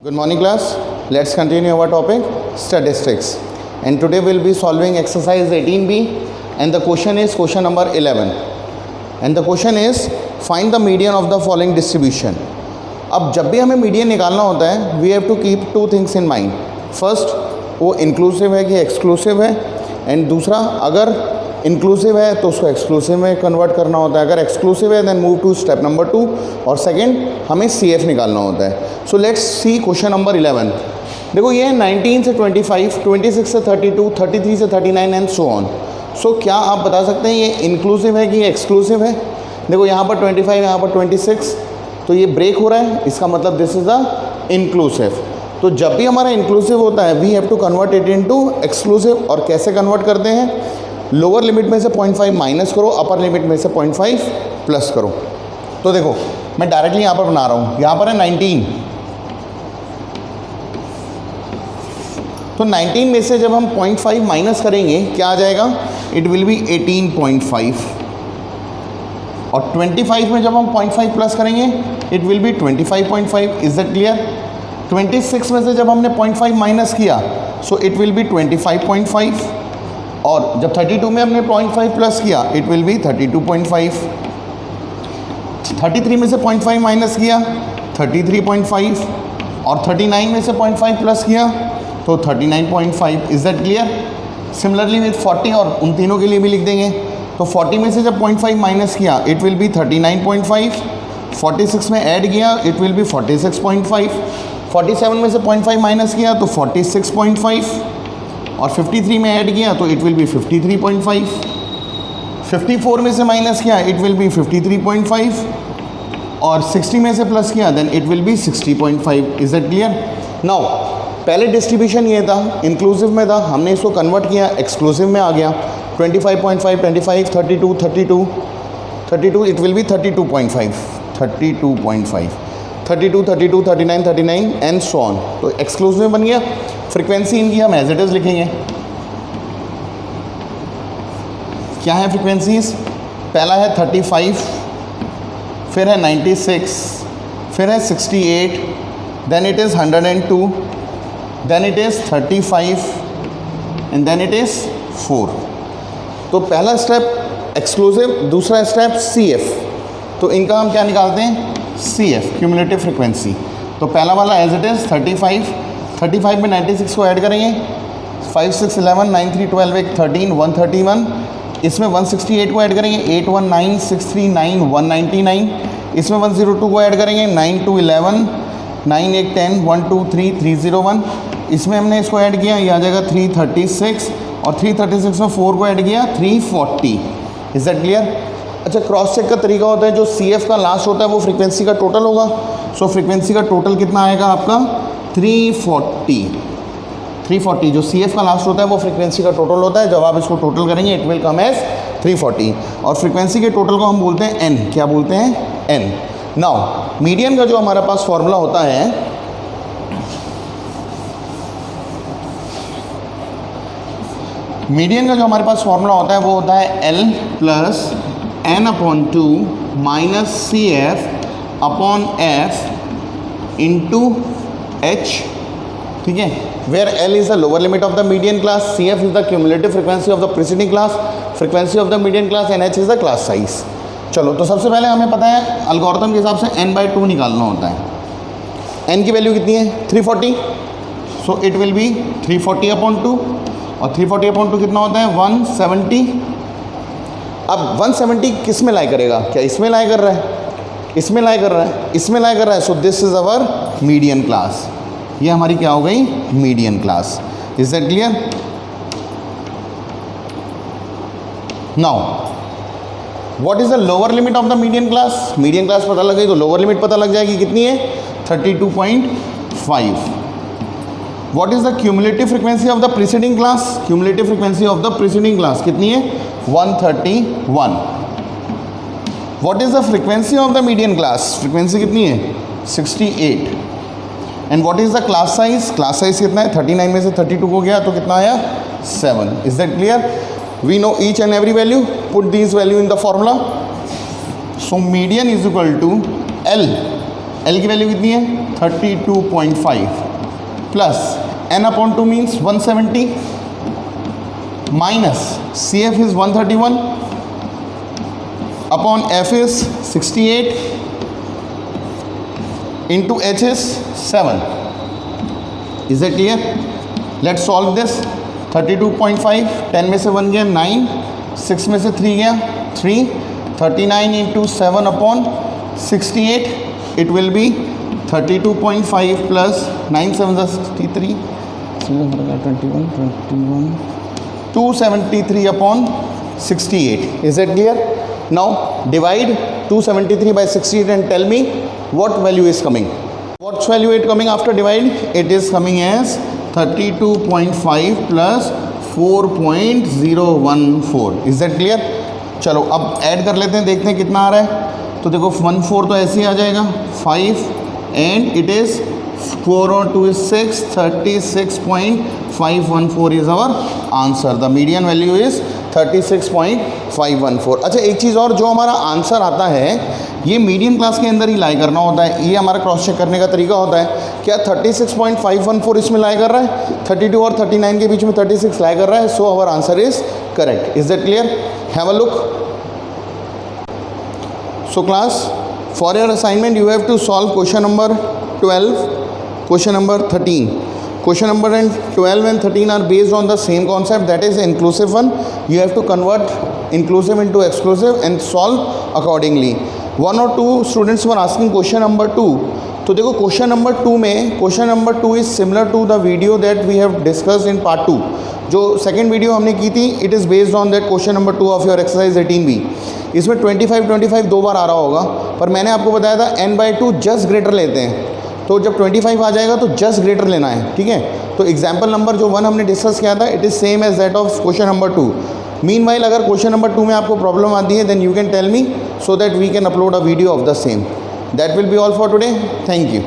Good morning class. Let's continue our topic statistics, and today we'll be solving exercise 18b, and the question is question number 11, and the question is find the median of the following distribution. अब जब भी हमें median निकालना होता है we have to keep two things in mind. First वो inclusive है कि एक्सक्लूसिव है, एंड दूसरा अगर इंक्लूसिव है तो उसको एक्सक्लूसिव में कन्वर्ट करना होता है, अगर एक्सक्लूसिव है then move to step number 2, और सेकंड हमें CF निकालना होता है. So let's see question number 11. देखो ये 19 से 25, 26 से 32, 33 से 39 एंड सो ऑन. सो क्या आप बता सकते हैं ये इंक्लूसिव है कि एक्सक्लूसिव है? देखो यहाँ पर 25, यहाँ पर 26, तो ये ब्रेक हो रहा है, इसका मतलब दिस इज़ अ इंक्लूसिव. तो जब भी हमारा इंक्लूसिव होता है we have to convert it into exclusive. और कैसे कन्वर्ट करते हैं? लोअर लिमिट में से 0.5 माइनस करो, अपर लिमिट में से 0.5 प्लस करो. तो देखो मैं डायरेक्टली यहाँ पर बना रहा हूँ, यहाँ पर है 19, तो 19 में से जब हम 0.5 माइनस करेंगे क्या आ जाएगा? It will B 18.5. और 25 में जब हम 0.5 प्लस करेंगे it will B 25.5. Is that clear? 26 में से जब हमने 0.5 माइनस किया सो इट विल बी 25.5. और जब 32 में हमने 0.5 प्लस किया इट विल बी 32.5. 33 में से 0.5 माइनस किया 33.5. और 39 में से 0.5 प्लस किया तो 39.5. Is that clear? Similarly with 40, और उन तीनों के लिए भी लिख देंगे. तो 40 में से जब 0.5 माइनस किया इट विल बी 39.5. 46 में ऐड किया इट विल बी 46.5. 47 में से 0.5 माइनस किया तो 46.5. और 53 में ऐड किया तो इट विल बी 53.5. 54 में से माइनस किया इट विल बी 53.5. और 60 में से प्लस किया then it will be 60.5. Is that clear? Now पहले डिस्ट्रीब्यूशन ये था, इंक्लूसिव में था, हमने इसको कन्वर्ट किया एक्सक्लूसिव में आ गया. 25.5, 25, 32, 32, 32, it will B 32.5, 32.5, 32, 32, 39, 39 and so on. तो एक्सक्लूसिव में बन गया. फ्रीक्वेंसी इनकी हम एज इट इज़ लिखेंगे. क्या है फ्रीक्वेंसीज? पहला है 35, फिर है 96, फिर है 68, then it is 102, then it is 35 and then it is 4. तो पहला स्टेप एक्सक्लूसिव, दूसरा स्टेप CF. तो इनका हम क्या निकालते हैं? CF, cumulative frequency. तो पहला वाला एज इट इज़ 35. 35 में 96 को ऐड करेंगे, 5, 6, 11, 9, 3, 12, 1, 13, 131. इसमें 168 को ऐड करेंगे, 8, 1, 9, 6, 3, 9, 199. इसमें 102 को ऐड करेंगे, 9, 2, 11, 9, 8, 10, 1, 2, 3, 301. इसमें हमने इसको ऐड किया, ये आ जाएगा 336. और 336 में 4 को ऐड किया 340. Is that clear? अच्छा, क्रॉस चेक का तरीका होता है, जो CF का लास्ट होता है वो फ्रीक्वेंसी का टोटल होगा. सो फ्रीक्वेंसी का टोटल कितना आएगा आपका? 340. 340 जो CF का लास्ट होता है वो फ्रीक्वेंसी का टोटल होता है. जब आप इसको टोटल करेंगे इट विल कम एज 340. और फ्रीक्वेंसी के टोटल को हम बोलते हैं N. क्या बोलते हैं? N. नाउ मीडियन का जो हमारे पास फॉर्मूला होता है, मीडियन का जो हमारे पास फॉर्मूला होता है वो होता है L plus N/2 minus CF upon F into H. ठीक है, where L is the lower limit of the median class, CF is the cumulative frequency of the preceding class, frequency of the median class, and H is the class size. चलो, तो सबसे पहले हमें पता है algorithm के हिसाब से n/2 निकालना होता है. n की वैल्यू कितनी है? 340. So it will B 340/2. और 340/2 कितना होता है? 170. अब 170 किस में लाई करेगा? क्या इसमें लाई कर रहा है? इसमें लाई कर रहा है, इसमें लाई कर रहा है. So this is our median class. ये हमारी क्या हो गई? Median class. Is that clear? Now what is the lower limit of the median class? Median class पता लग गई तो लोअर लिमिट पता लग जाएगी. कितनी है? 32.5. What is the cumulative frequency of the preceding class? Cumulative frequency of the preceding class कितनी है? 131. What is the frequency of the median class? Frequency कितनी है? 68. And what is the class size? Class size कितना है? 39 में से 32 को गया तो कितना आया? 7. Is that clear? We know each and every value. Put these value in the formula. So median is equal to L. L की वैल्यू कितनी है? 32.5 plus n upon 2 means 170 minus CF is 131 upon F is 68 into H is 7. Is that clear? Let's solve this. 32.5 10 में से 1 गया 9, 6 में से 3 गया 3, 39 into 7 upon 68, it will be 32.5 plus 9 7 63, 273 upon 68. Is that clear? Now divide 273 by 68 and tell me what value is coming. What value is coming after divide? It is coming as 32.5 plus 4.014. Is that clear? चलो अब add कर लेते हैं, देखते हैं कितना आ रहा है. तो देखो 1/4 तो ऐसे ही आ जाएगा 5 and it is 4 और 2 is 6, 36.514 is our answer. The median value is 36.514. अच्छा एक चीज़ और, जो हमारा आंसर आता है ये मीडियन क्लास के अंदर ही लाई करना होता है. ये हमारा क्रॉस चेक करने का तरीका होता है. क्या 36.514 इसमें लाई कर रहा है, 32 और 39 के बीच में 36 लाई कर रहा है. So our answer is correct. Is that clear? Have a look. So class, for your assignment you have to solve question number 12, question number 13. Question number 12 and 13 are based on the same concept, that is inclusive one. You have to convert inclusive into exclusive and solve accordingly. One or two students were asking question number 2. तो देखो question number 2 में, question number 2 is similar to the video that we have discussed in part 2. जो second video हमने की थी, it is based on that question number 2 of your exercise 18B. इसमें 25 2 बार आ रहा होगा, पर मैंने आपको बताया था n/2 जस्ट ग्रेटर लेते हैं. तो जब 25 आ जाएगा तो जस्ट ग्रेटर लेना है, ठीक है. तो एग्जाम्पल नंबर जो 1 हमने डिस्कस किया था, it is same as that of question number 2. Meanwhile अगर क्वेश्चन नंबर 2 में आपको प्रॉब्लम आती है, then you can tell me so that we can upload a video of the same. That will be all for today. Thank you.